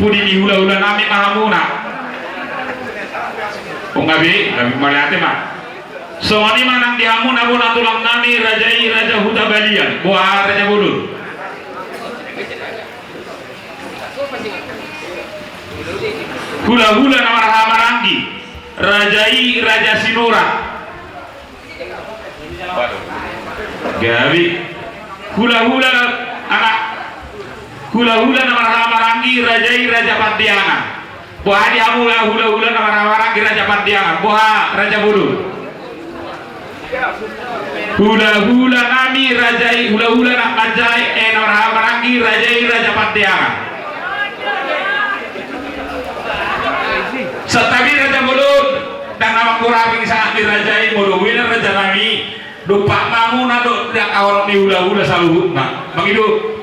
pudi di hula-hula nami mahamuna ngabi maliate mah soani manang dihamuna bona tulang nami rajai raja huta balian buah raja bulun hula-hula nama Marangi rajai raja Sinura gabi hula-hula anak hula-hula nama Marangi rajai raja Pandiangan buah dihamula hula-hula nama Marangi raja Pandiangan buah raja bulun hula-hula nami rajai hula-hula nak majai nama Marangi rajai raja Pandiangan setabi raja bulun dan nama kurang saat dirajai mulawina raja nami dupak mamu nado yang awal ni hula-hula saluhut nak mengidu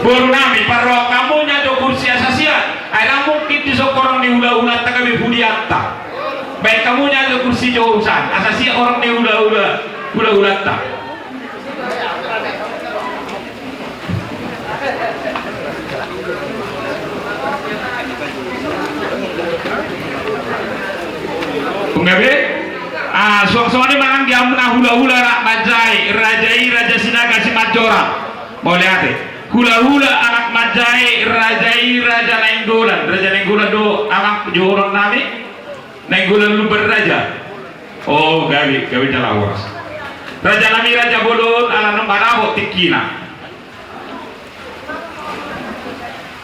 baru nami parro kamu nyado kursi asasia ada mungkin disokorong di hula-hula tak kami budiatta baik kamu nyado kursi jauhan asasia orang di hula-hula tak ngabe suang-suang ini manang diamuna hula-hula rak majai rajai raja Sinaga si Majora mau lihat hula-hula anak majai rajai raja Nainggolan do anak jorong nami Nainggolan lu berraja oh gabi jalawas raja nami raja bolon ala nembara tikina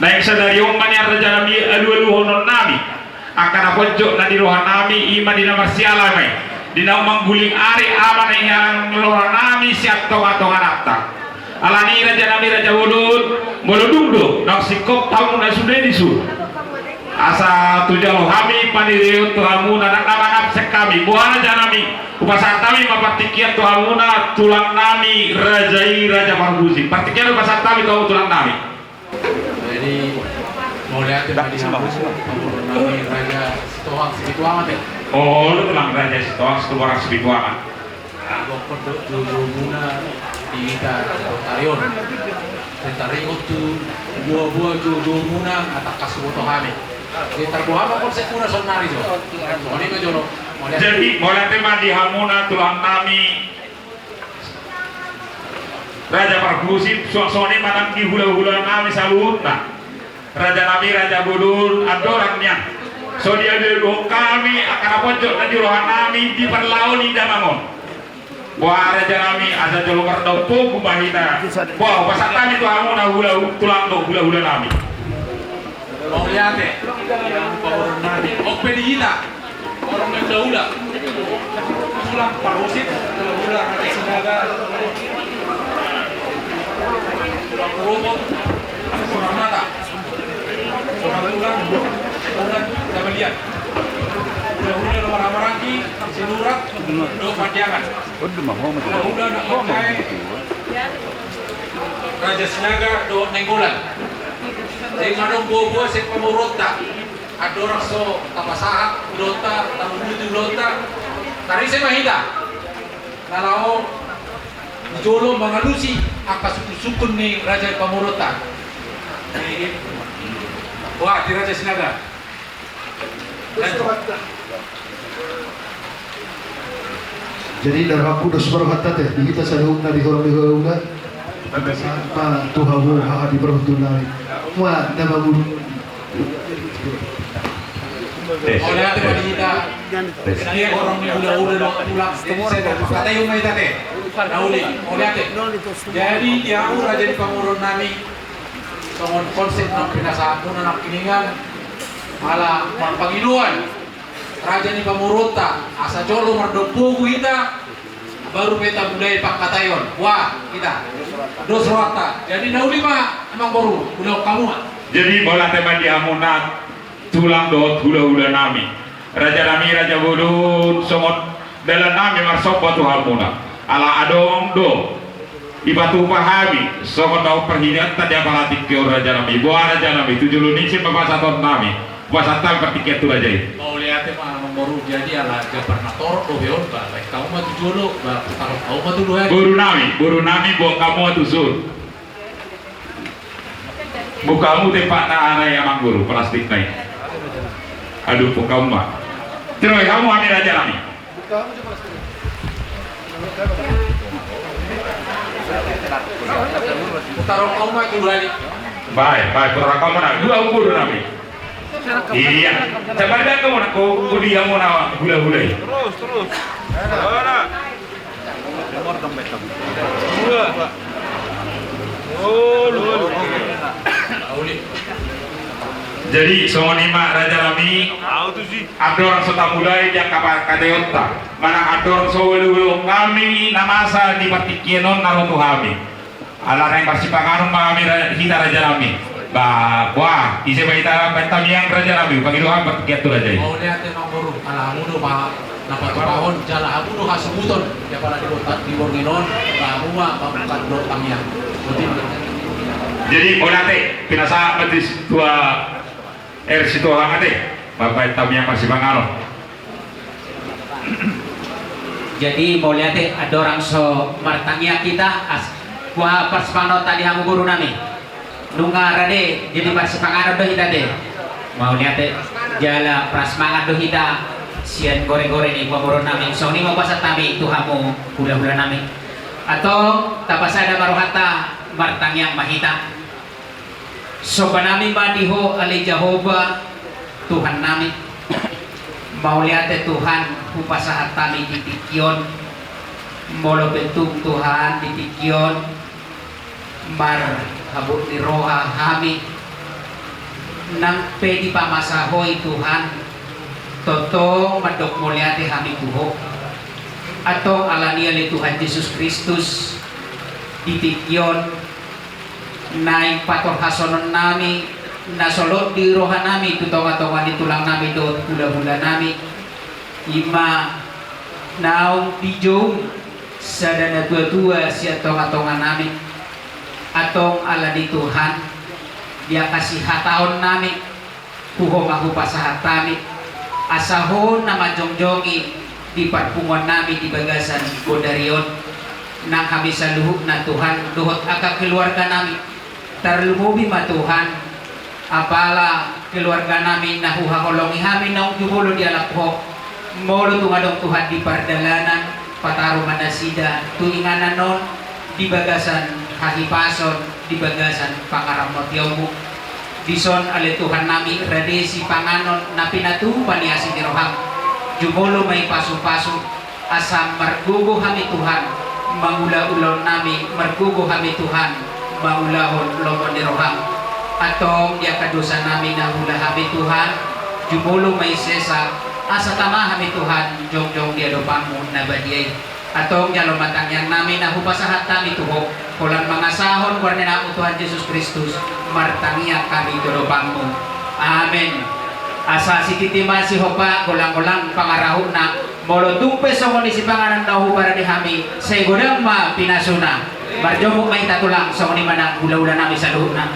naik sadari omanya raja nami alu honon nami akan pojok na di rohan nami ima dina marsiala mai dina mangguling ari aman yang rohan nami siap tonga nakta alani raja nami raja boludung do nak sikop tamu na sudah disu asa tujalo hami paniriyo tuhamuna nak nama sekami buah raja nami upasatami mapatikian tuhamuna tulang nami rajai raja Marbuzi patikian upasatami tulang nami jadi mau lihat di nami raja Situang Sebituangan deh. Oh, lu tulang raja Situang keluar Sebituangan. Bokor jujumuna di Tarion. Tarion tu buah-buah jujumuna atak kasuboto hame. Di Tarbuhama konsep kuna sonari jo. Ini ngejolo. Jadi mulai tema di hamuna tulang nami raja Marbuzi suasana manang di hula-hula nami salutna. Raja Nabi Raja Bulun adorangnya so dia dulu kami akan pojok dan juruhan nami di perlauni damangon wah Raja Nabi ada jolo kardopo kumahita wah pasat kami tuh amu na tulang do hula nami mau lihat deh yang power nami oke di kita orang yang daula tulang parusit hula Raja Sinaga tulang robot tulang mata ulang tabalian udah nomor Marangi Sinurat do Pandiangan udah nak pakai Raja Sinaga do Nainggolan dengan dong buah sek pemurota adorang so tapasaha dota tamudu dota tari saya mahida kalau jolo mengalusi akan sukun nih Raja Pamurota wah di Raja Sinaga jadi darahku dos berkata teh di kita sadungna di horong sampai tuhawu ha di berhutulai wah nama bulu oleh ate kita saya orang udah pulang kata yung may tate nauli oleh ate jadi dia Raja di Pamurun nami songon konsep ng pinasaan ko na nakiningan malah Pangiluan Raja ni Pamurota asa jolo mardopo kita baru peta budaya Pakatayon wah kita dos rata jadi nauli mah emang baru udah kamu jadi bola tema di amunat tulang dot hula nami Raja Bulun songot dalam nami marsok batu hamuna ala adong do ibatu pahami songot tau perhinian tadi apalati ke Raja Nami buah Raja Nami 7 nisi bapak satu nami puasa tanpa tiket tu aja. Mau lihat mah baru jadi ala gobernator dobeon ba. Kamu mah tujuh lo, ba kamu mah tuh dua. Guru nami buat kamu tu sur. Bukamu tempat na ada yang mangguru plastik naik. Aduh kamu mah. Terus kamu ambil aja nami. Taruh kamu mah tuh lagi. Baik, kurang kamu nak dua guru nami. Iya, sebenarnya kamu nak kuliah mau nak gula-gula. Terus. Nomor dompet kamu. Jadi semua nima Raja Lami ador sota mulai dia kabar kadeota mana ador sowelu kami namasa di patikienon naruto kami ala reng persipangan kami kita Raja Lami wah isi baita yang Raja Lami pangiluhan patikiat tu Raja. Mau lihat emang baru ala amuno pa napat tahun jala amuno hasebuton ya pala di Borginon bahwa pambukan do tamiang. Jadi olate pinasa matis tua situ hangate bapak tamiang persipangan. Jadi mau lihat ada orang so martangnya kita kuah persipangan tadi hamu guru nami nunga rade jadi persipangan do hita deh mau lihat jala prasmangan do hita sian goreng-goreng ni kuah guru nami so ni mau pasat nami itu hamu hula-hula nami atau tapasada maruhata martangnya mahita so banami madiho ali Jehovah Tuhan nami mau lihat Tuhan upasahat kami di tikion molo bentuk Tuhan di tikion mar habut di roha kami nang pedi pamasahoy Tuhan toto madok mo lihat kami tuho atau alania ni Tuhan Yesus Kristus di tikion naik pator hasonon nami nasolot di roha nami tutonga-tonga di tulang nami do hula-hula nami ima naung dijong sadana tua-tua siya tonga-tonga nami atong ala di Tuhan dia kasih hataon nami kuho mahupasahat nami asahon na majongjongi di patpungon nami di bagasan Godarion nang kami sa luhuk na Tuhan duhot aka keluarga nami tarlumubi ma Tuhan apala keluarga namin nahuhaholongi kami naung juhulo di alakho molo tungadong Tuhan di pardalanan pataro manasida tuinganan non di bagasan hahipason di bagasan pangaramot yaumu dison ale Tuhan nami radesi panganon na pinatupan niya si Tiroham juhulo may pasu-pasu asam margugo kami Tuhan mangula-ulon nami margugo kami Tuhan maulahon lomon ni Roham atong dia kadosa namin na hula kami Tuhan jumulo may sesa asa tama kami Tuhan jong dia dopang na badiyay atong dia lomatang yang namin na hupasahat kami tuho kulang mga sahon warna na Tuhan Yesus Kristus martangya kami dopang mo amen asa si titima si hopa kulang-kulang pangaraho na molo tumpe sa mo ni si panganan na hubara ni kami sa igodang ma pinasuna barjomok may tatulang sa kuni manang hula-hula namin sa luhut na.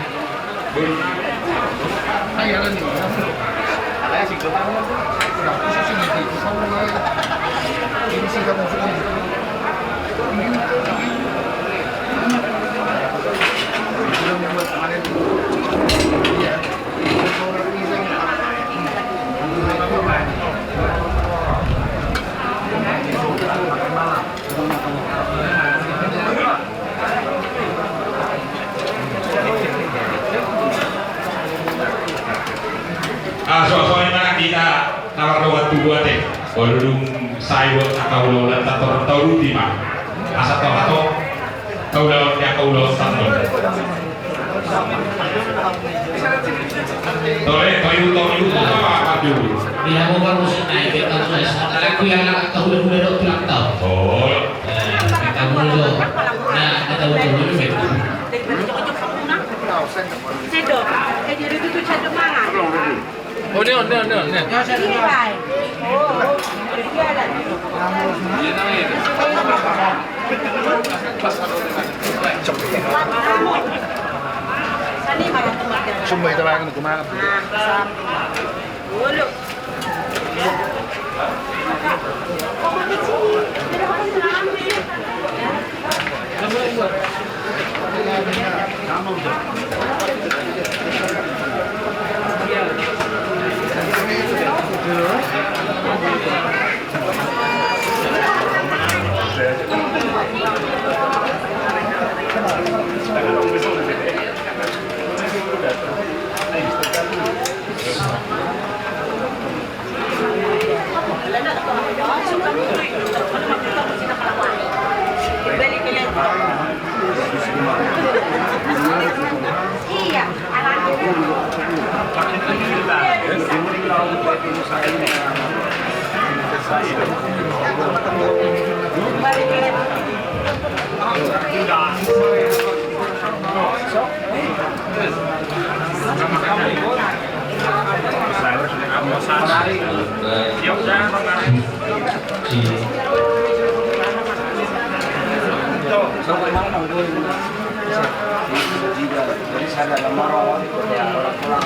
Soalnya mana kita nawar waktu buat kalau saya atau lawan tahu rutin mah asal tahu lawan yang kau lawan tahu tahu apa dulu Bila mo ba musik na ibig ang sa talaga ko yung nakakahula-hula daw tulang tao. oh Nagkamulo na natawag-tawag yung ibig. Cedo, jadi itu cedo mana? Oh, ni. Ini baik. Oh, dia ada. Sani marah teman. Sumba ito lang kumakas. Nah, Dulu. Oh, makin sini. Tidak akan selama. Iya, Jadi saya dalam marah, ya orang pulang.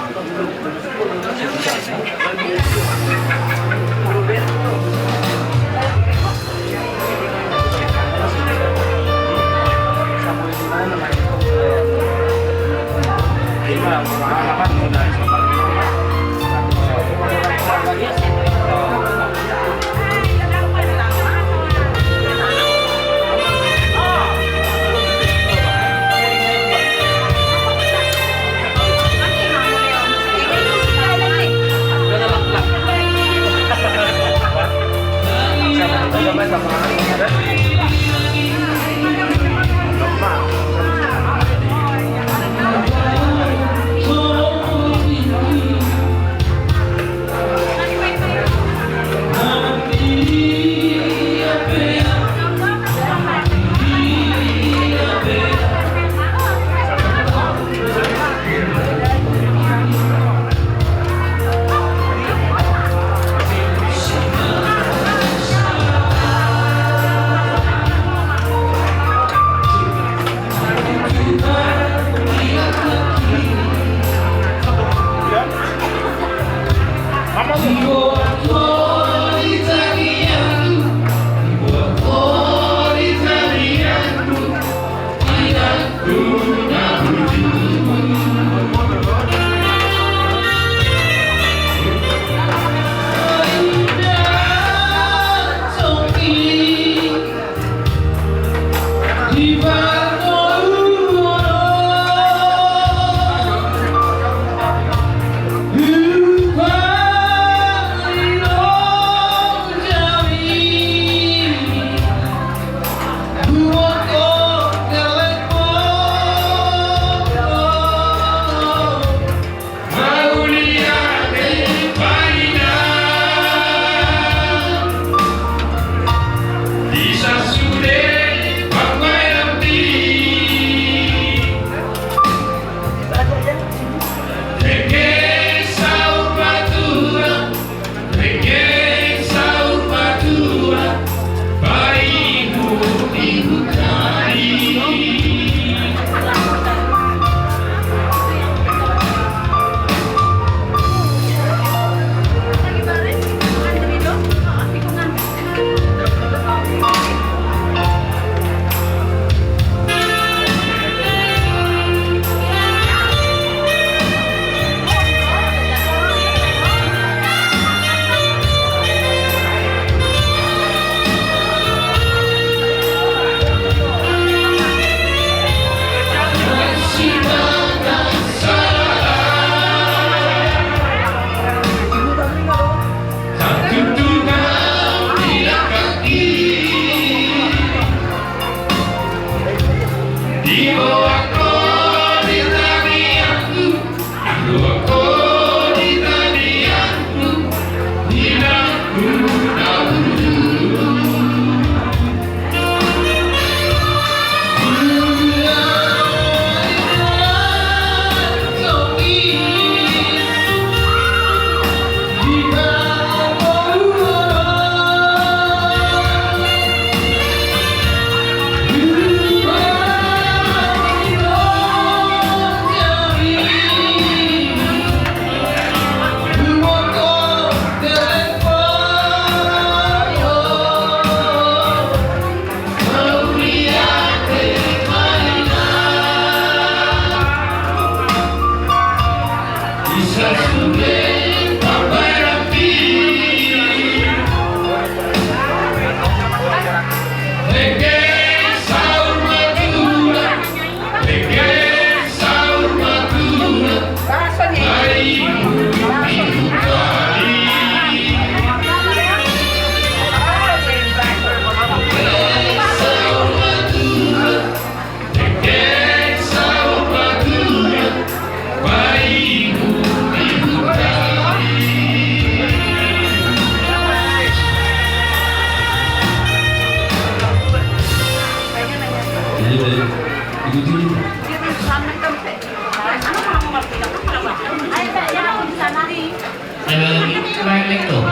Balik tuh.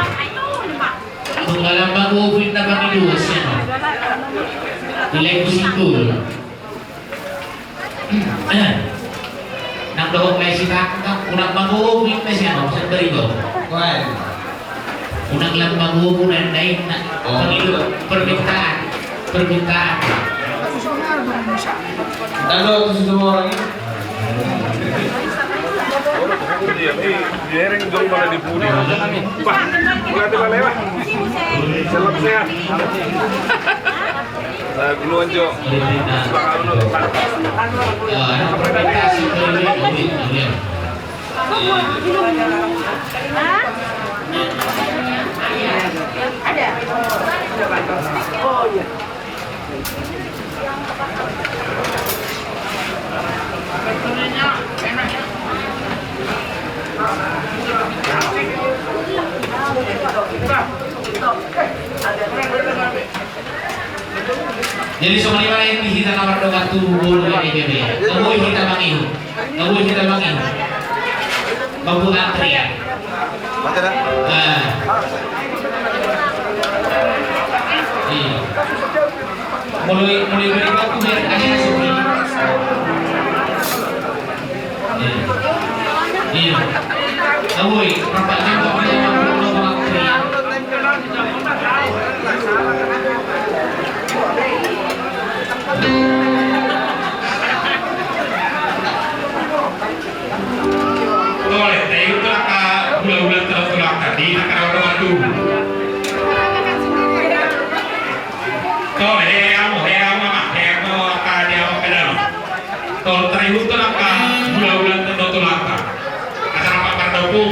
Tunggalan mag-uupit na kami luwas yan. Ilay ko siguro. Nang doon may sinakang unang mag-uupit na siya, no? Saan ba rin ko? Unang lang mag-uupunan na yun na permintaan. Permintaan. Dalo ako sa semua orang ini. Jering dong pada di Budi. Wah, bukan di Balai, Pak. Salam sehat. Saya duluan, Jo. Bakal nonton. Permintaan itu Ada. Oh iya. Jadi semuanya yang kita kamar doa tubuh dari EBB. Ngabuhi kita mangihu. Ngabuhi kita mangihu. Mampu antri ya. Iya. Mulai beri waktu biar ada sepi. Iya. Ngabuhi. Rapatnya kok kita mampu antri ya. Oleh tayo ito naka-bulan-bulan terus-tulak tadi naka-rawat tu. Oleh heamo dia mo kadalo. Tol tayo ito naka-bulan-bulan terus-tulak. Kasama pa daw po.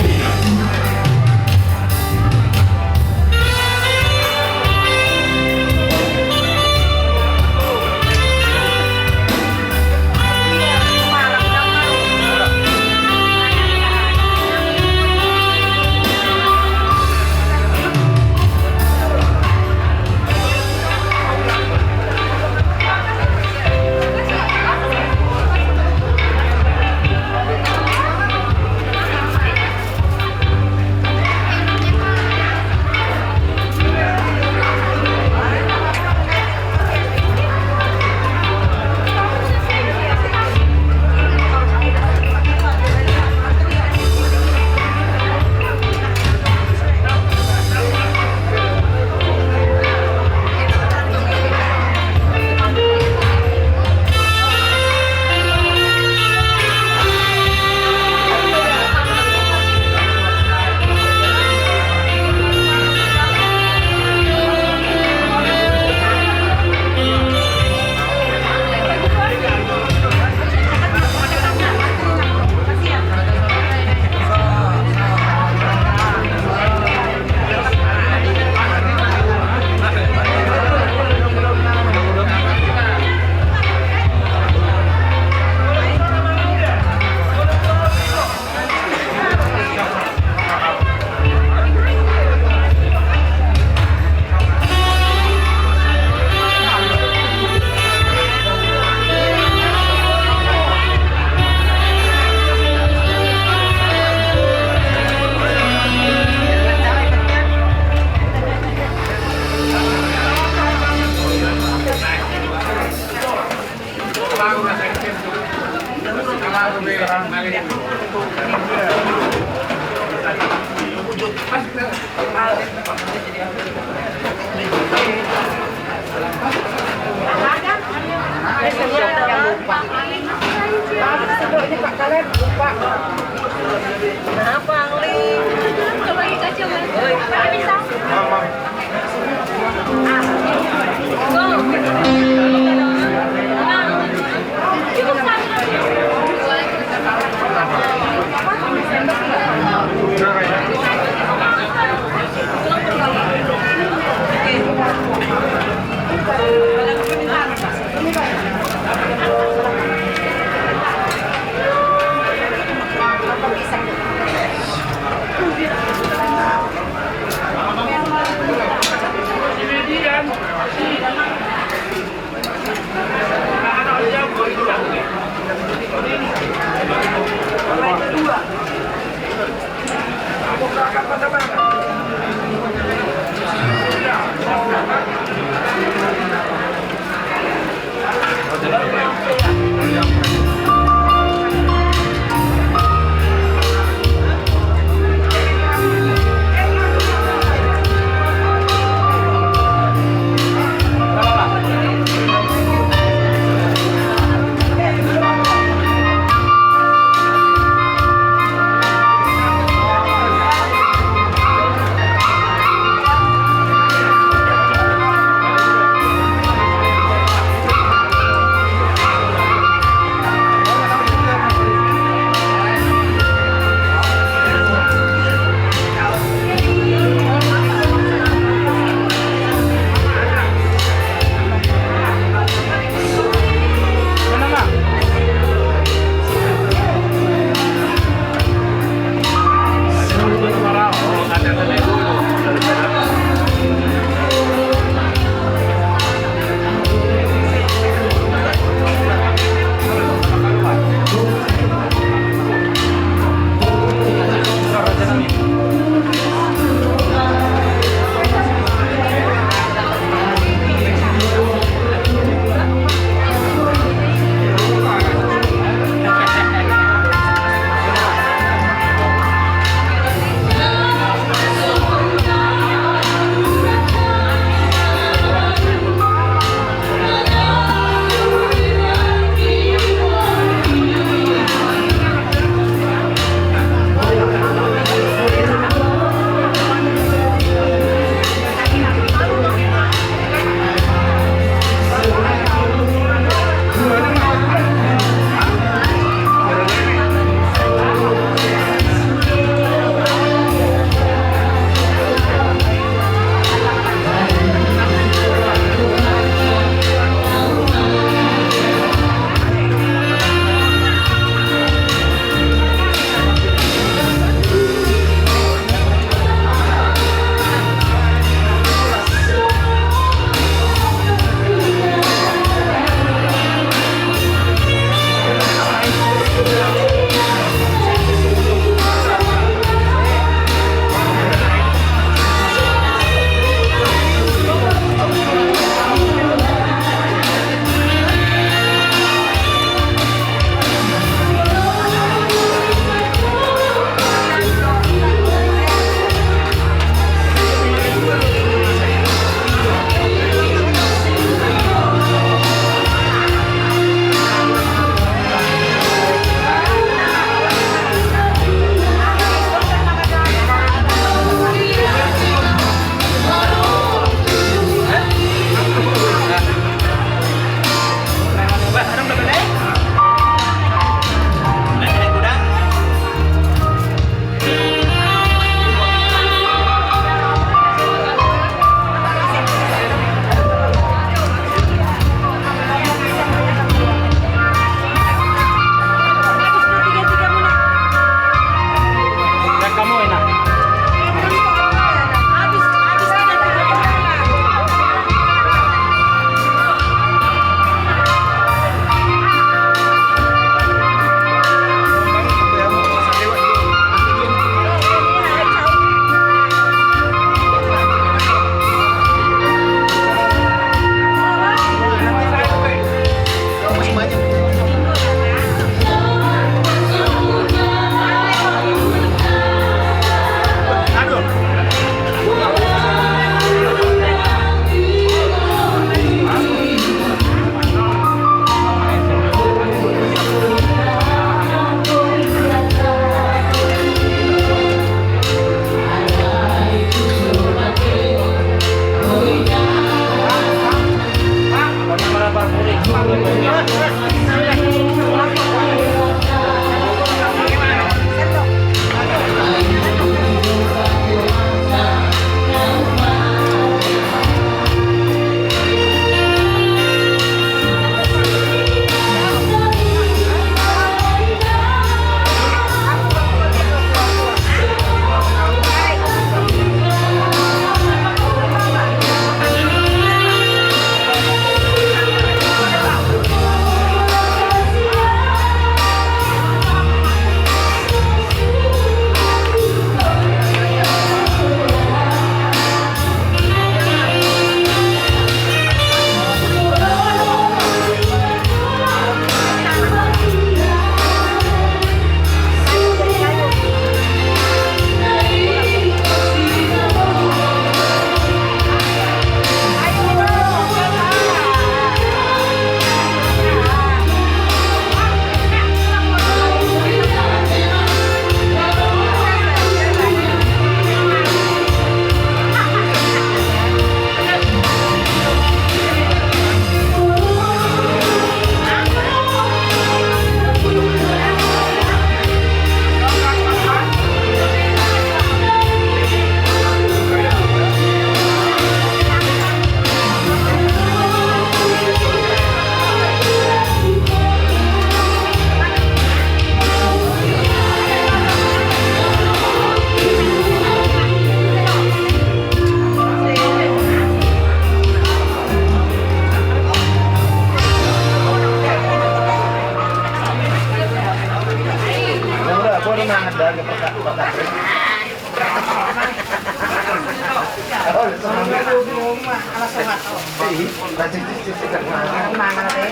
Semangat deh.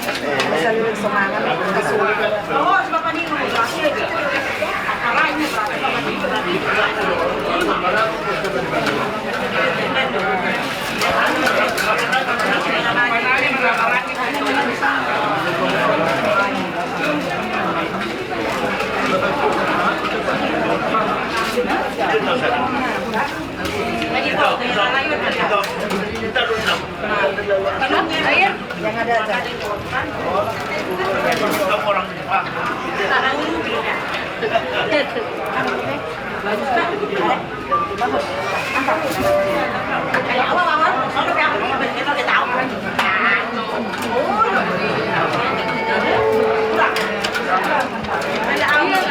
Masalah semangat. Oh, sebab ini air yang ada aja. Orang Jepang. Sekarang ini beda. Bagus kan? Bagus. Mantap. Kayak apa, Mawar? Udah kayak kita tahu. Ada air.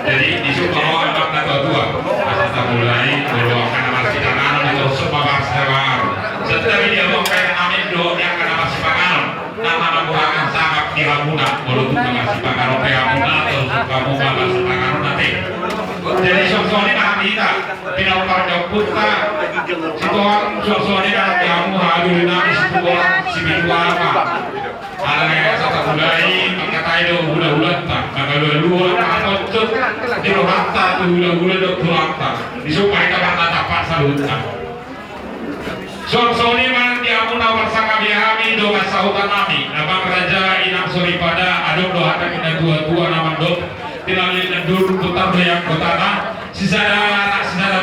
Jadi di Sukoro Abang Nato Dua Asal mulai Berluangkan nama Sidangan Untuk Supabang Sebar Setelah dia Luangkan Amin Do Yang akan nama Sipangan Nama Burangan Sangat di Hamuna Walaupun nama Sipangan Oke Hamuna Atau Sukamu Nama Sipangan nanti. Jadi sosok ini nak kita Pinau Parjau Putra Situang sosok ini nak Kamu hadir Nabi Sebuah Sibidua apa ada yang satu mulai kata itu hula-hula tak maka dua apa tuh di rohata tuh hula-hula dok rohata disukai karena dapat salutan soni man dia pun awal sangka biami do masautan nami abang raja inang suri pada aduk doa kita dua nama dok tidak dulu putar yang kotana sisa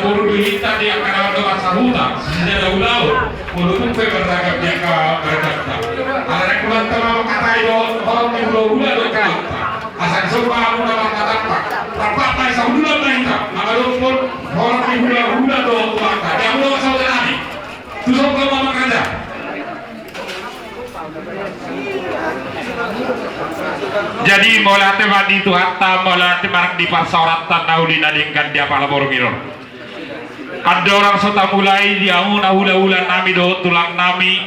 buru duita dia akan doa sahuta sisa ulau mulut pun beragam dia ke berkata ada kulan terlalu kata itu orang yang udah do kata asal semua kamu dapat kata apa naik sahuta naik maka pun orang yang udah do kata dia udah sahuta nami tusuk ke mama kerja. Jadi molate mandi itu hatta molate marak di parsauratan nauli nadingkan dia pala bormiron. Ada orang sota mulai dia hula-hula nami do tulang nami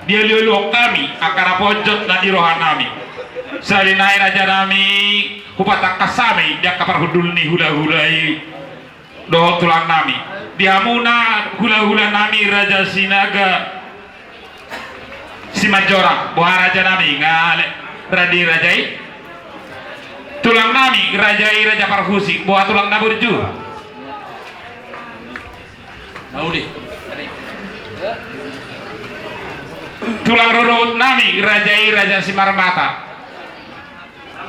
dia liu kami akan pojok dan di rohan nami. Salinai raja nami kupatak kasami dia kapar hudul ni hula-hulai do tulang nami. Dia muna hula-hula nami raja sinaga Simajorang buah raja nami ngale radi rajai tulang nami rajai raja parhusi buah tulang naburju Naudi. tulang rorot nami rajai raja Simarmata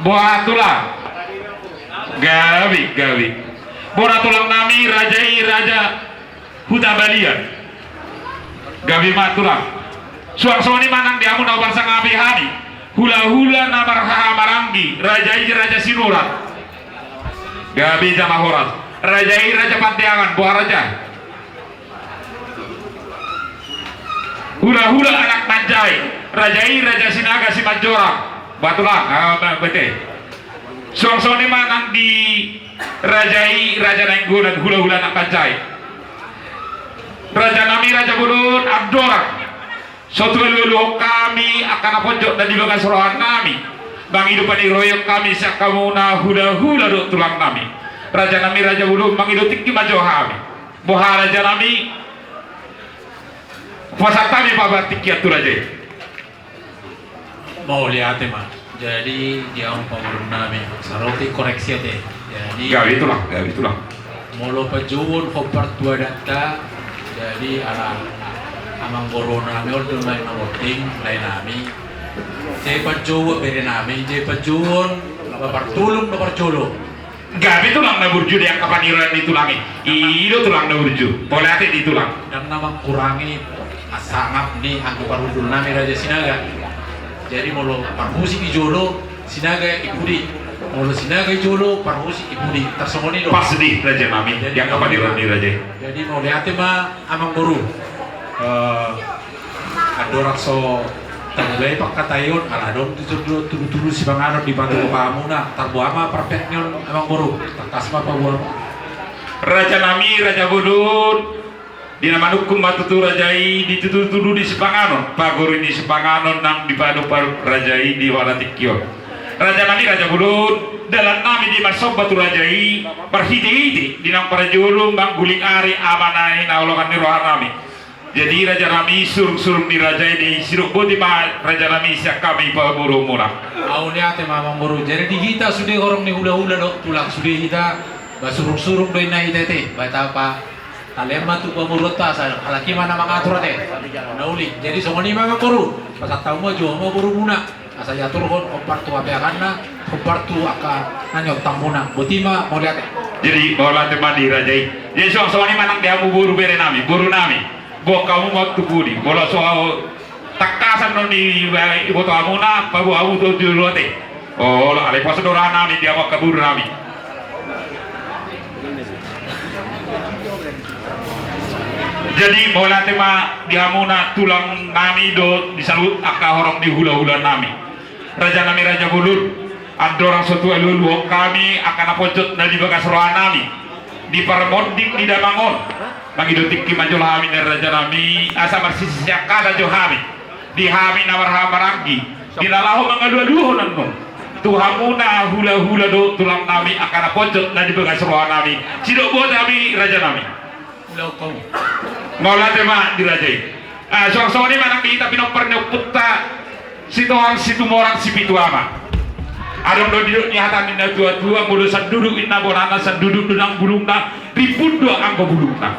buah tulang gawi buah tulang nami rajai raja Hutabalian gawi matulang suang-suang manang diamun awal sang abihani hula-hula nabar maranggi rajai raja Sinurat gabi jamahorat rajai raja Pantiangan buah raja hula-hula anak Manjai rajai raja Sinaga Simajorang batulang bete suang-suang manang di rajai raja Nenggulan hula-hula anak Manjai raja nami raja Budun Abdorang suatu lulu kami akan pojok dan di lokasi rohan nami bang hidupan di royok kami sakamuna hula-hula do tulang nami raja nami raja bulu bang hidup tinggi maju kami boha raja nami puasa kami babat tikiat tu raja Mau lihat mah jadi dia pengurus nami saroti koreksi teh jadi gawi tulang molo pejuun hopar tua data jadi ala amang corona meol tu main namoting lain nami je pajuun beri nami je pajuun tulung gabi tulang na burju yang kapaniran di tulangi itu tulang na burju boleh hati di tulang dan nama kurangi asangap nih angku parudul nami raja Sinaga jadi molo parhusi di jolo Sinaga ibudi molo Sinaga jolo parhusi ibudi tersomoni do pas di raja nami yang kapaniran di raja jadi mau lihat mah amang boru ada orang so tanggulai pak katayon aladon tudu si bang Arab di bantu kamu na tarbuama perfectnya amang boru takas apa buam raja nami raja Budun di nama hukum batu rajai dituduh di Sepanganon pagor ini Sepanganon nang di padu rajai di Walatikyo raja nami raja Budun dalam nami di masuk batu rajai perhiti di nang para julung bang guling ari amanai naolokan di rohan nami jadi raja nami surung di rajai di siruk bodi ma raja nami siak kami paburu murah awalnya teh mamang boru jadi di kita sudah orang nih hula-hula dok tulang sudah kita Basuruk-suruk doy na itete. Baita pa. Talema tu pamurot ta sa halaki mana mangatur te. Nauli. Jadi songoni mga kuru. Pasataw mo jo mo kuru muna. Asa yatur kon kompartu abeakan na. Kompartu aka nanyo tamuna. Butima mo lihat. Jadi bola teman dirajai. Jadi soal ini manang dia guru bere nami, guru nami. Bo kamu waktu budi. Bola soal takasan non di ibu tu amuna, baru abu tu dulu te. Oh, ale pas dora nami dia mau kabur nami. Jadi bola tema diamuna tulang nami do disalut aka horong di hula-hula nami. Raja nami raja bulur. Ada orang suatu lulu kami akan apojot dari bekas roh nami di permoding di damangon bagi dotik ki majul hami dari raja nami asa bersisi siaka jo hami di hami nawar hamaranggi di lalahu mangalu-aluh nangong tuhamuna hula-hula do tulang nami akan apojot dari bekas roh nami sidok buat kami raja nami maulah tema dirajai soal-soal ini mana kita pinopernya putta situ orang situ morang si pitu ama. Adong do duduk nyata ninda tua-tua mulu sanduduk inna bonana sanduduk dunang bulungna ripundo anggo bulungna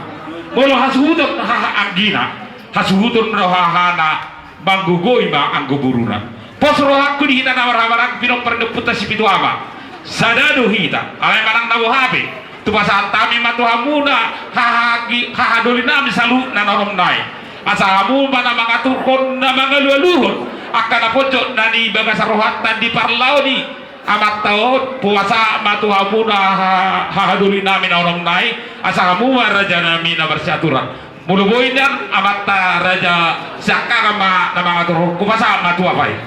mulu hasudut haha anggina hasudut rohahana banggu goima anggo buruna pos rohaku di hita nawar-hawarak pino perneputa si pitu ama sadadu hita alay manang nabu hape tu pasal tami matu hamuna haha dolina misalu nanorong nai asa hamu mana mangatur kon na mangalualuhon akan apojok nani bagas rohat di parlauni amat tahu puasa matu hamuna hahaduli nami orang naik asa hamu raja nami na bersyaturan mulu boinan amat raja saka kama nama ngatur puasa matu apa ya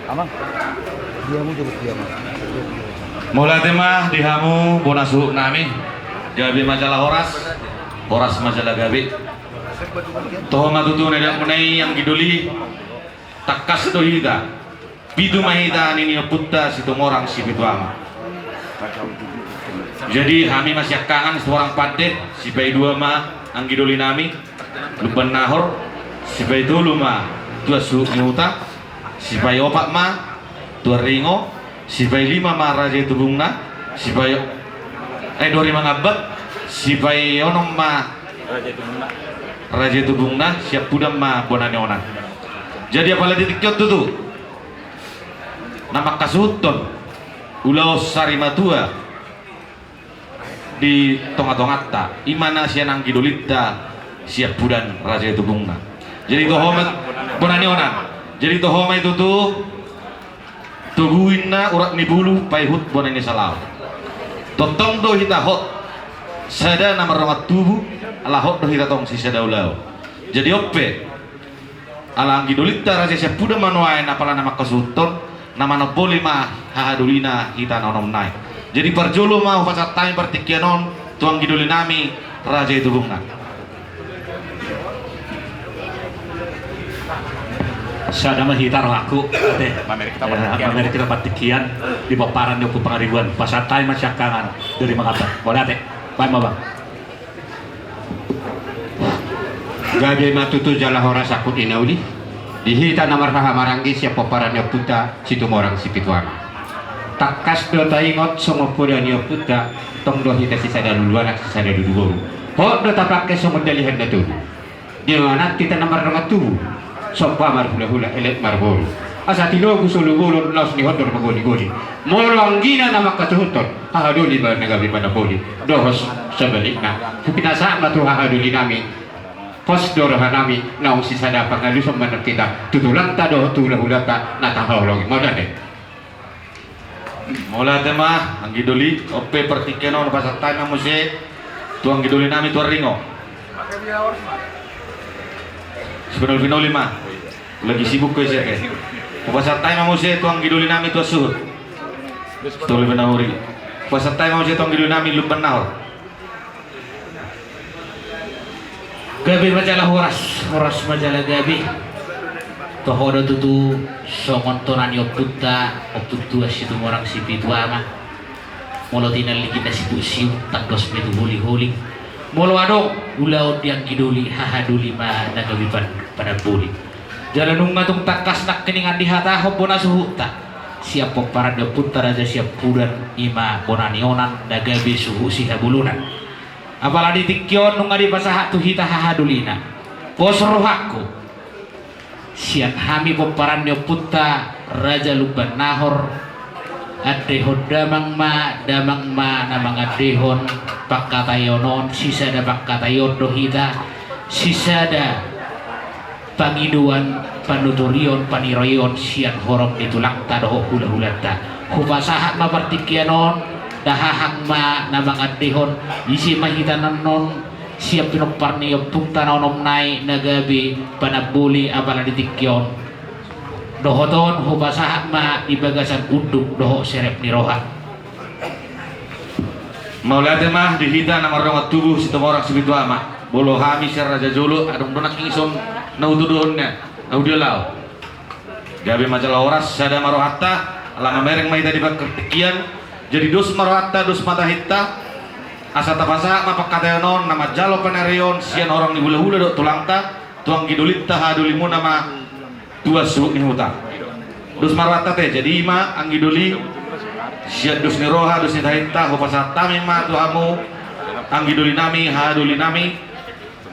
Amang. Diamu coba diamu. Mula tema dihamu bonasu nami gabi majalah horas majalah gabi toh matutu nedak menai yang giduli takas dohida pidu mahita nini putta situ morang si pitu ama jadi kami masih kangen seorang padet si bayi dua ma anggiduli nami luban nahor si bayi dulu ma tua su nyuta si bayi opak ma tua ringo si bayi lima ma raja itu bungna si bayi 25 ngabat si bayi onom ma raja itu bungna siap pudam ma bonane onan jadi apalagi tikyot tuh nama kasuton ulau sarimatua di tonga-tongata imana sianang gidolita siap pudan raja itu bungna jadi tohomat bonane onan jadi tohoma itu tuh tubuhinna urat ni bulu paihut bonane salau totong do hita hot sada nama ramat tubuh ala hot do hita tong si sada ulau jadi ope ala angidolita raja siap puda manuain apala nama kasuton nama no boleh mah hahadulina hita nonom nai jadi perjolo mah pasat time pertikianon tuang gidolinami raja itu bunga sada mah hitar laku teh pamer kita patikian di paparan yo pangaribuan pasatay masyakangan dari makabat boleh teh bae mah bang gabe matutu jala horas akut inauli dihita namar hamaranggi siap paparan yo puta situ morang si pituan takas do taingot songo podan yo puta tong do hita si sada duluan si sada dulu ho do tapake songo dalihan datu di mana kita namar rangatu sopa mar hula-hula elet marbol asa tino gusulu gulur laus ni hodor magoni-goni moranggina nama katuhuton hahaduli ba nagabi pada boli dohos sebalikna pinasa matu hahaduli nami pos doroha nami naung sisada pangalusong manak kita tutulang ta doh hula-hula ta natahawlong moda deh mula tema anggidoli ope pertikenon pasatay na muse tuang gidoli nami tuar ringo Sebenarnya lima lagi sibuk kau saya. Pasal time mau saya tuang giduli nami tuah suhut. Tuh lebih nahuri. Pasal time mau saya tuang giduli nami lupa nahur. Gabi majalah horas majalah gabi. Tohodo tutu songontoran yo putta optutua situ morang si pitua mah. Molo tinal kita situ siu tangkos metu huli-huli. Molo ado ulau diang giduli hahaduli ma nagabipan pada buli jalan nunga tung takas nak keningan di hata hobona suhuta siap para deputa raja siap pudan ima bonanionan dagabe suhu siha bulunan apalagi tikyon nunga di pasaha tu hita hahadulina pos rohaku sian hami peparan deputa raja luban nahor adehon damang ma namang adehon pakatayonon sisada pakatayon dohita sisada pangiduan panuturion paniroyon sian horong ditulang tadoh hula-hulata hupasahat ma partikianon dahahang ma namang adehon isi mahitanan non siap pinoparni punta nonom nai nagabi panabuli apala ditikyon dohoton hupasahat ma ibagasan unduk doho serep niroha Maulate mah dihita nama orang tubuh si orang sebitu ama bolo hami ser raja jolo adong donak ingsom nautuduhnya audialau gabe majalah oras sada marohatta alama mereng mai tadi bakkertikian jadi dos marohatta dos mata hitta asa tapasa mapak katayonon nama jalo panarion sian orang di hula-hula dok tulangta tuang gidulitta hadulimu nama dua suuk ni hutang dos marohatta teh jadi ima anggiduli sian dos ni roha dos ni tahitta hupasa tami ma tuhamu anggiduli nami haduli nami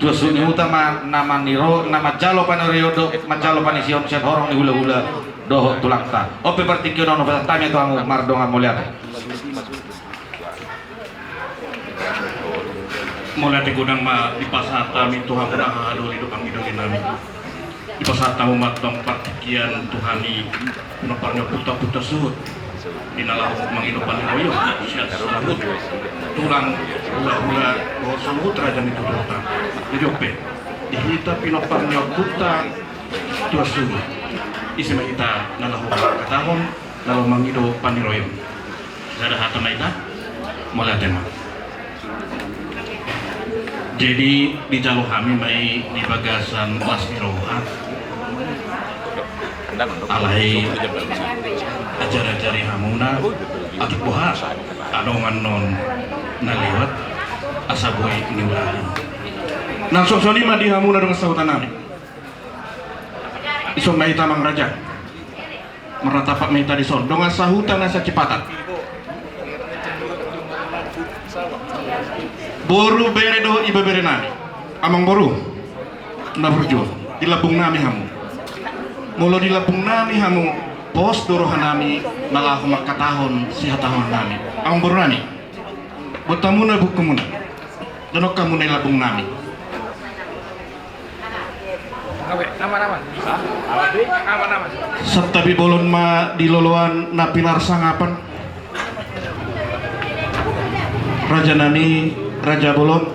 dua sunyi utama nama niro nama jalo panariodo majalo panision sian horong ni hula-hula doho tulangta ope partikyo nono tami to amu mardonga mulyate Mulyate gudang ma di pasata mi Tuhan pernah haduli do pangidoli nami di pasata mo matong partikian tuhani noparnya puta-puta suhut dinalah mangidopan koyo siat suhut tulang hula-hula oh suhut raja itu tulang jadi ope dihita pinoparnya puta tua suhut isi mahita nalahu katahon nalahu mangido paniroyo ada hata maita Mulyate mah jadi di jalo kami mai di bagasan Lasmiroha alai ajar-ajari hamuna atik boha adongan non naliwat asaboy niulahan nang sosoni mah di hamuna dengan sahutan nami iso mai tamang raja meratapak mai tadi son dengan sahutan asa cipatan boru bere do iba bere nami amang boru na berjuang di labung nami hamu mulo di labung nami hamu pos dorohan nami malah makatahon sihatahon nami amang boru nami botamu na bukumuna donok kamu na labung nami setabi bolon ma di loloan na pilar sangapan raja nami Raja Bolon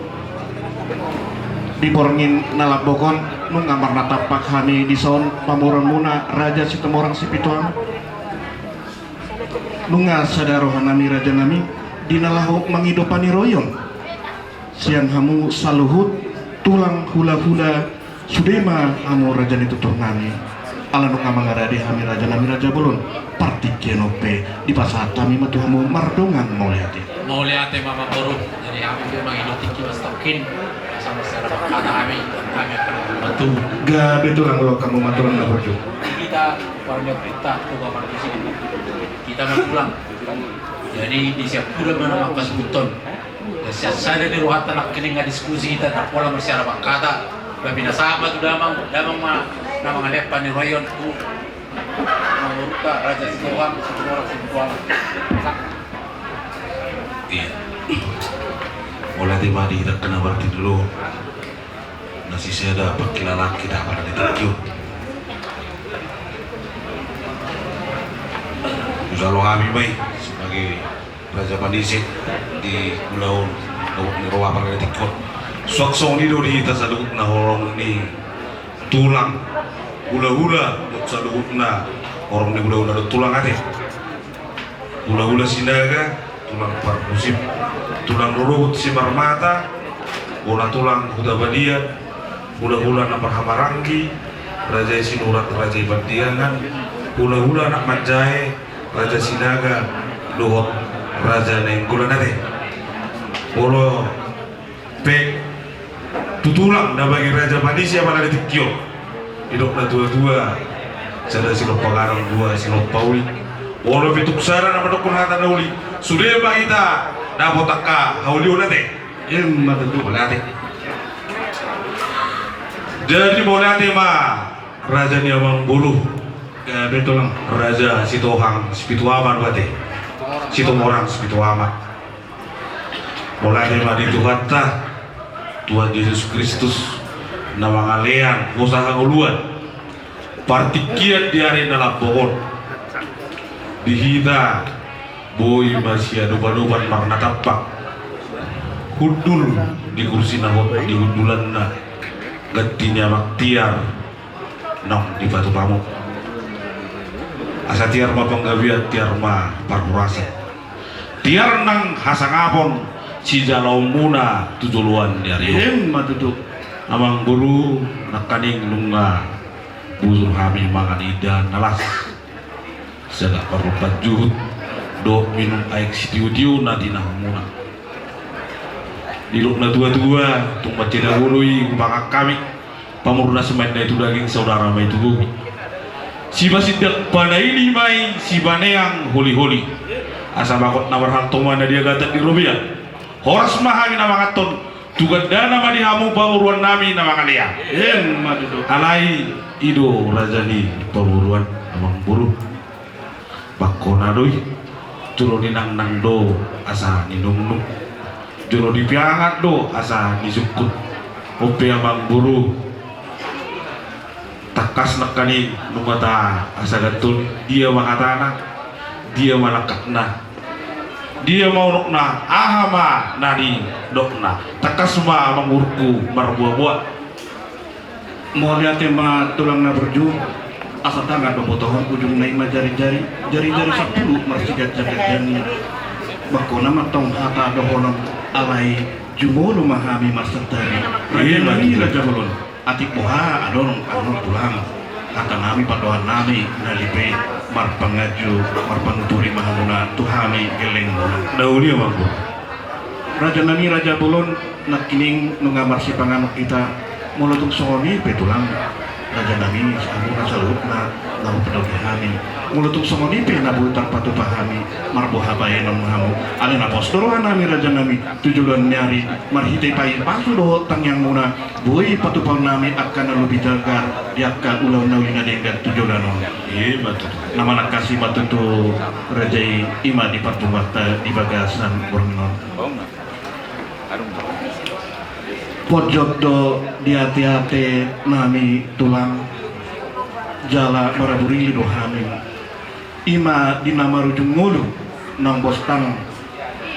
diborngin nalabokon nung ngamar natapak hani dison pamuran muna raja sitemorang sipituan nunga sadarohan nami raja nami dinalahu mangidopani royon sian hamu saluhut tulang hula-hula sudema hamu raja nitutur nami ala nunga mangaradi hami raja Bolon partikenope di pasata mi matu hamu mardongan Mulyate mama boru jadi kami dia mengidoti mas tokin sama secara kata kami akan membantu gabe tulang lo kamu maturan na berju kita warga kita coba pada di sini kita mau pulang jadi di siap pura mana pas buton siap sada di ruang tanah kening diskusi kita tak pola bersiara kata babina sama tu damang mah nama ngalepan di rayon tu menguruka raja Sidoang iya Mulyate mah kita kena berarti dulu nasi saya dapat kilalak kita pada ditakjub Usalo kami may sebagai Raja Pandisik di Bulaon ni Roa pada ditikot sok-sok ni do dihita sa dugut na horong ni tulang hula-hula sa dugut na horong ni hula-hula do tulang ate hula-hula sinaga tulang parpusip tulang luruhut si marmata bola tulang huda badian hula-hula na parhamaranggi raja sinurat raja ibadiangan hula-hula nak manjai raja sinaga luhut raja nenggulan nate bolo pe tutulang na bagi raja Pandisi apala ditikyo hidup na tua-tua sada silo pangarang dua silo pauli wala pituk sara na madok kunhatan na uli sudah ba kita dapat ka hauli ulate matutu ulate jadi ulate mah raja ni Amang Buluh betul lang raja Sitohang Spituaman bate Sitomorang Spituaman mulai mah dituhata Tuhan Yesus Kristus na mga lean usaha nguluan partikian di hari dalam pohon dihita boy masih aduban-aduban marna tapak hudul di kursi nahot di hudulan na gatinya maktiar nong di batu pamuk asa tiar ma panggawian tiar ma parmurasa tiar nang hasangapon si jalau muna tutuluan di hari matutu Amang Buluh nakaning nunga busur kami mangan idan nalas segak perlu juhud do minum air sitiu-tiu nadina muna diluk na tua-tua tung baca dahului bangak kami pamurna semenda itu daging saudara mai itu bumi si basidak pada ini mai si baneang holi-holi asa bakot na berhantung mana dia gatak di rubiah horas mahami na mangaton tugan dana madi hamu pamuruan nami na mangalia madudo alai ido rajani pamuruan Amang Buluh bakona doi turo ninang nang do asa ninung turo dipiangat do asa nisukut ope Amang Buluh takas nakani numata asa gatul dia mahatana dia malakatna dia mau nukna ahama nani dokna takas ma mangurku marbuah-buah mau lihat tema tulang na berju asa tangan bobotohon ujung naik ma jari-jari 10 marsigat jagat-jani bakona matong hata dohonon alai jumolo mahami masentari raja bolon atik boha adon tulang kata nami padohan nami nalibe marpangaju marpanguturi mahamuna tuhami geleng dauli Amang Buluh raja nami raja bolon nakining nungamar si panganok kita mulutung songoni petulang raja nami amuna salut na lalu peduli hami mulutung songoni pe nabutang patupahami marboha bayenon mahamu alena postorohan nami raja nami tujuan nyari marhite pai pasu doho tang yang muna boy patupang nami akan lebih tegar diakka ulau nawina dengan tujuan betul nama nak kasih batutu raja ima di patubata di bagasan bornon pojok do di hati-hati nami tulang jala maraburi do hami ima di nama rujung ngulu nang bostang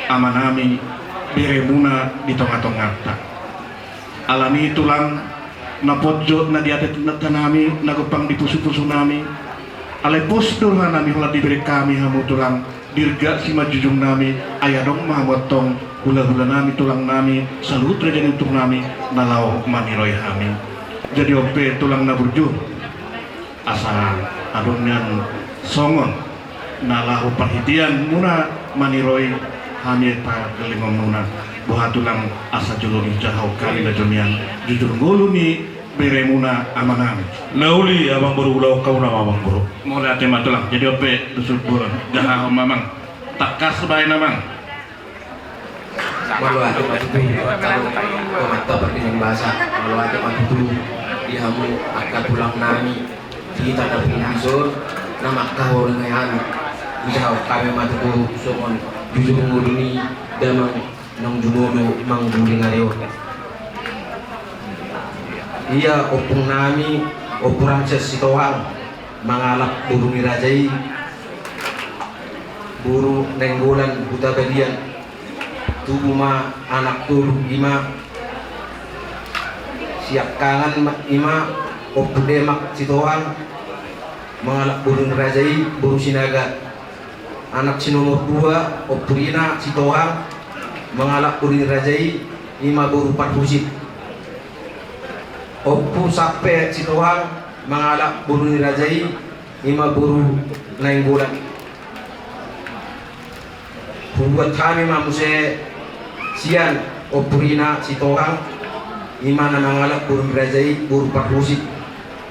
amanami beremuna di tengah-tengah alami tulang na pojok na di hati nami nagupang di pusu-pusu nami alai postur nami hula diberi kami hamu tulang dirga sima jujung nami ayadong mahamotong hula-hula nami tulang nami salut rejani untuk nami nalau maniroy hami jadi ope tulang na burju asa adonyan songon nalahu perhitian muna maniroy hami pa gelingom muna buah tulang asa julung jahau kali na jonian jujur ngulu ni beremuna amanami nauli Amang Buluh ulau kau nama Amang Buluh mau lihat tema tulang jadi ope dusur bulan jahau mamang takas bayi namang malu aja matu kalau mata berkenyang bahasa malu aja matu dihamu akan pulang nami kita dapat bisur nama kau dengan kami bisa kami matu somon jujur nguruni damang nong jumono mang buling areo iya opung nami opuran sesitoang mangalap burung irajai buru nenggolan buta balian tubuh ma anak turu ima siap kangen ima opudemak sitoang mengalak burung rajai buru sinaga anak sinomor 2 opurina sitoang mengalak burung rajai ima buru parfusit opu sape sitoang mengalak burung rajai ima buru nainggolan buat kami mamuse sian opurina sitoang imana mangalak burung rajai buru parfusit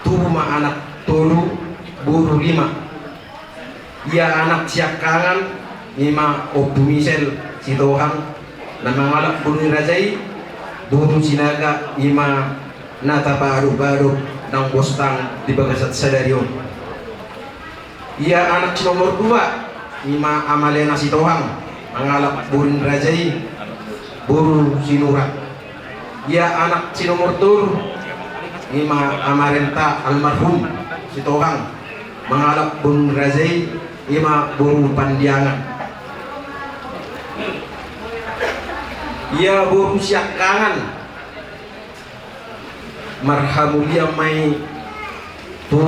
tuma anak tolu buru 5. Ia anak siakangan lima obumisel sitohang na mangalak buru rajai buru sinaga lima nata baru-baru nang bostang di bagasat sadarion. Ia anak nomor 2 lima amalena sitohang mangalak buru rajai buru sinura. Ia anak nomor 3 lima amarenta almarhum sitohang mangalak buru rajai lima buru pandiangan. Ia buru siakangan marhamulia mai tu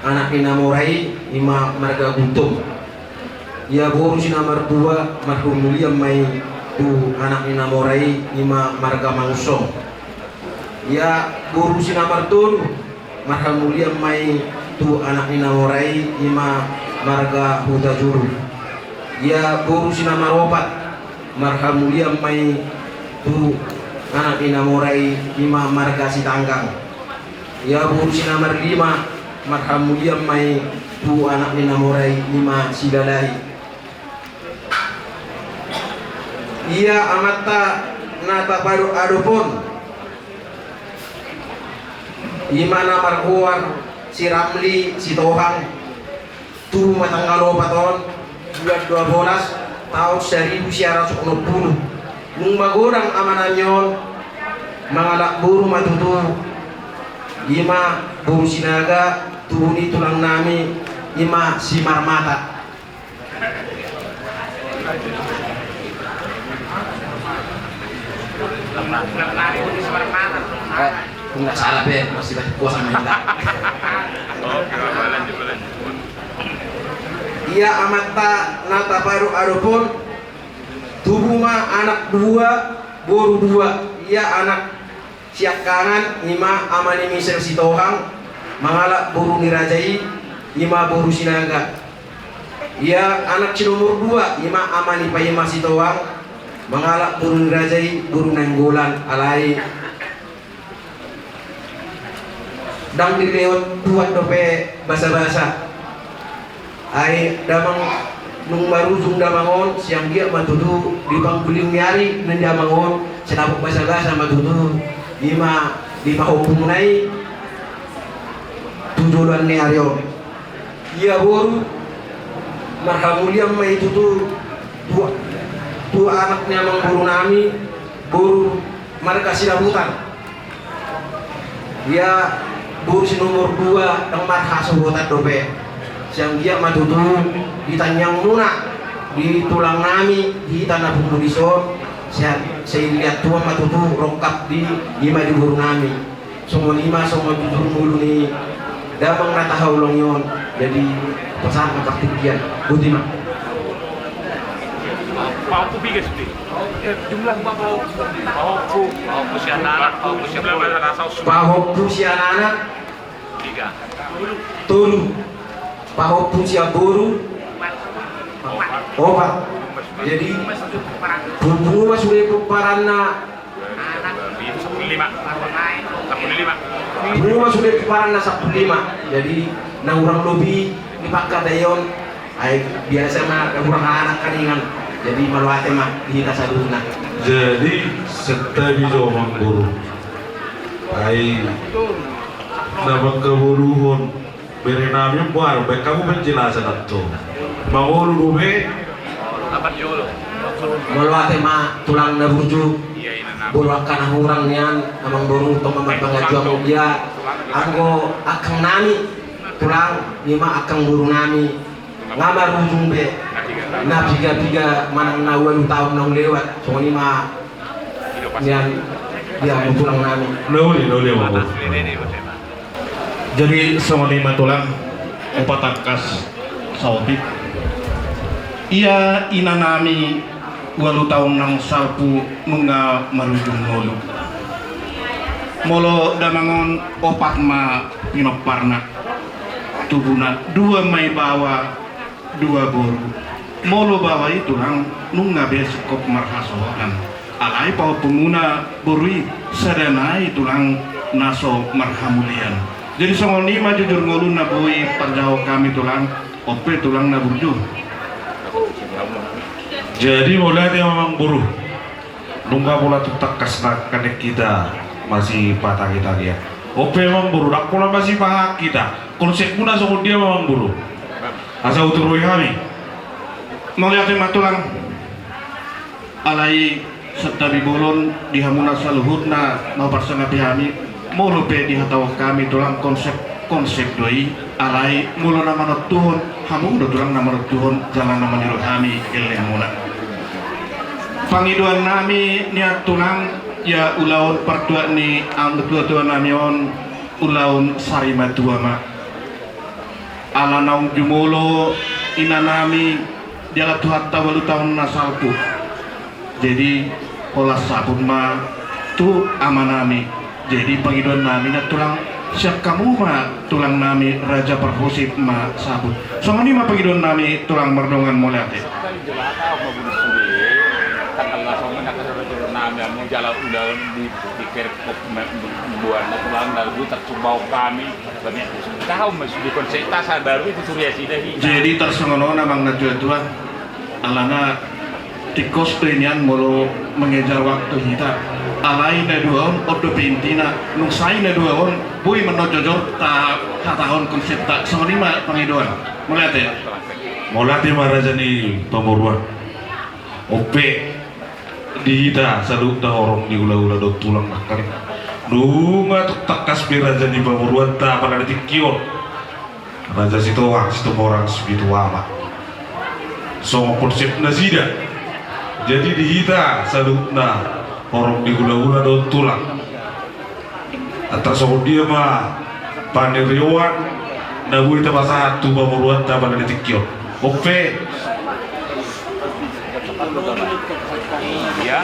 anak inamorai lima marga guntung. Ia buru si nomor 2 marhamulia mai tu anak inamorai lima marga mangsong. Ia buru si nomor 3 marhamulia mai tu anak inamorai lima marga huta juru. Ia buru si nomor 4 marhamulia mai tu anak inamorai lima marga sitanggang. Ia buru si nomor 5 marhamulia mai tu anak inamorai lima sidalai. Ia amata nata baru adopon lima namar huar si Ramli si Tohang tu matanggalo paton bulan 12 tahun 1960 nung magurang amananyon mangalak buru matutu lima buru sinaga tuhuni tulang nami lima si marmata. Kung nggak salah be masih banyak kuasa minta. Ia amata nata baru adopon tubuma anak 2 boru 2. Ia anak siakangan 5 amani misel sitohang mangalak boru nirajai 5 boru sinaga. Ia anak nomor 2 5 amani payema sitohang mangalak boru nirajai boru nanggolan alai. Dang dileon buat dope basa-basa ai damang nung marujung damangon siang dia matutu di pangkuling nyari nendamangon senapok basa-basa matutu lima di pahopung nai tujuan ni aryo. Ia boru marhamulia mai tutu tu anaknya mengguru nami boru mereka silabutan. Ia buru si nomor 2 yang marha sebutan dope siang dia matutu ditanyang muna di tulang nami di tanah pemudison saya lihat tua matutu rongkap di 5 di buru nami semua 5 semua 7 mulu nih damang natahau longyon jadi pesan kepaktian butima Pauku bigas di jumlah pauku si anak pauku si anak 3 tulu pauku si aboru 4. Jadi bunga sudah keparana bunga sudah keparana 15. Jadi nang urang lobi dipakai dayon ay biasa mah urang anak kaningan jadi maluate mah kita saduna. Jadi setabi jo mangguru ay nabang keburuhon beri namanya buar baik kamu penjelasan itu bangulu dube dapat yolo maluate mah tulang nabuju bulakan urang nian amang boru to mamay pangajuang dia anggo akang nami tulang 5 akang buru nami ngamar ujung be na piga manang na 8 tahun nang lewat so 5 nian dia tulang nami nauli mau. Jadi sama 5 tulang 4 angkas sautik. Ia inanami 8 tahun nang salpu nunga marujung molu. Molo damangon 4 ma pinoparna tubuna 2 mai bawa 2 boru. Molo bawa itu lang nunga besok marhasokan. Alai pau pemuna borui sadanai tulang naso marhamulian. Jadi songoni mah jujur ngulu nabui panjau kami tulang ope tulang naburju. Jadi mulai dia memang buruh. Nunggu pula tutak kasnak kanek kita masih patah kita dia. Ope memang buruh. Dak pula masih pahak kita. Konsep puna sama dia memang buruh. Asal uturui kami. Melihat matulang alai setabi bolon di hamuna saluhurna mau parsana pihami mulu pe di hatawa kami tulang konsep doi alai mulu nama not tuhun hamu do tulang nama not tuhun jalan nama niro kami ele hamuna pangiduan nami niat tulang ya ulaun pertua ni ang tua nami on ulaun sarima tua ma ala naung jumulo inanami dialah Tuhan tawalu tahun nasalku jadi pola sabun ma tu amanami jadi pangidon nami na tulang siap kamu ma tulang nami raja perhusip ma sabun sama ni ma pangidon nami tulang merdongan molate tanggal langsung nak nami amu jalan udah di kerkop buat tulang lalu tercubau kami banyak tahu masih di konsentrasi baru itu surya sidahi jadi tersengono namang na tua alana tikos tuinian mulu mengejar waktu kita alai na duaon odo pintina nusai na duaon bui menojojor ta tahun konsep tak sonima pangidoan melihat ya Molati maraja ni pamuruan. Ope di hita saduk dah orang di ula-ula do tulang nakar. Nunga takas biraja ni pamuruan ta pada dikion. Raja situ orang situ ama. So konsep nazida. Jadi di hita saduk na orang di ula-ula do tulang. Atas dia mah paniriwan nabu itu masa tu pamuruan ta pada dikion. Oke. Ya,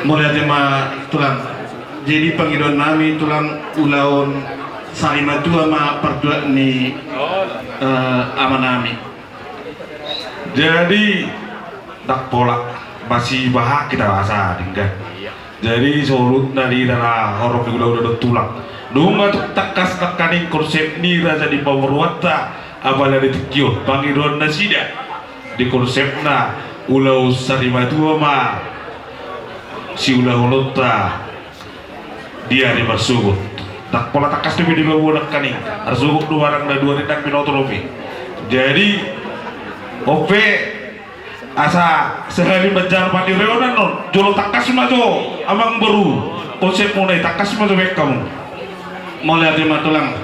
mulai tema tulang. Jadi pangidon nami tulang ulaun sarima dua ma perdua ni amanami. Jadi tak pola masih bahak kita bahasa tinggal. Jadi surut dari darah horor juga udah tulang. Dunga tuh takas takaning konsep ni raja di Pamurwata abala di Tikio pangidon nasida di konsepna ulau sarima tua ma si ulau lota dia di bersubut. Tak pola takas tu di bawah kaning. Arsubuk dua orang dan dua rendak minotrofi. Jadi ope asa sehari bejar padi reonan non jolo takas majo amang baru konsep mulai takas majo baik kamu mulai terima tulang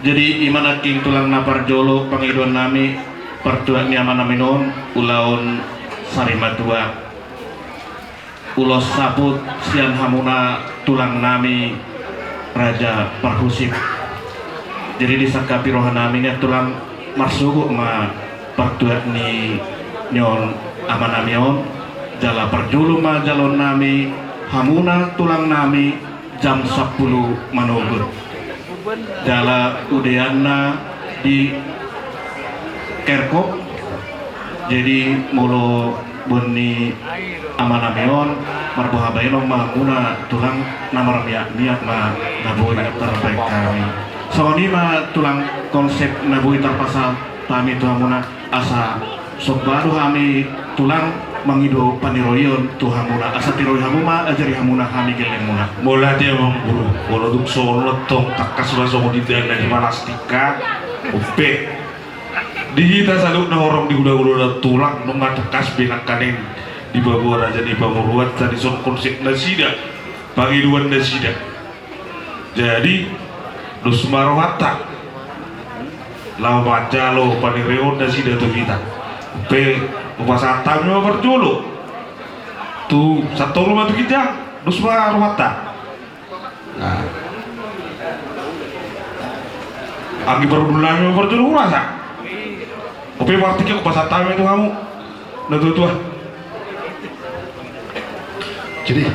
jadi imana king tulang napar jolo pangidon nami pertuan nyaman nami non ulaun sarimatua ulos saput sian hamuna tulang nami raja perhusip jadi disangka pirohan nami tulang marsugu ma pertuan ni nyon amanamion jala perjulu ma jalon nami hamuna tulang nami jam 10 manogur jala udeanna di kerkop jadi mulo boni amanamion marbohabaino hamuna tulang namar miak ma nabui terbaik kami soni ma tulang konsep nabui terpasal kami tu hamuna asa sok baru kami tulang mangido paniroyon tu hamuna asa tiroy hamuma ajari hamuna kami geleng muna mulai dia memburu walau duk solo tong takas langsung di dana di malastika ope di kita saluk na orang di gula-gula tulang nunga takas binak kaning di bawah raja di Pamuruan tadi sok konsep nasida pangiduan nasida jadi dus marwata lawa baca lo panireon nasida tu kita pe upasata nyo berjolo tu satu rumah tu kita dusma rumata nah agi berbulan nyo berjolo rasa ope waktu ke upasata itu kamu nah tu Jadi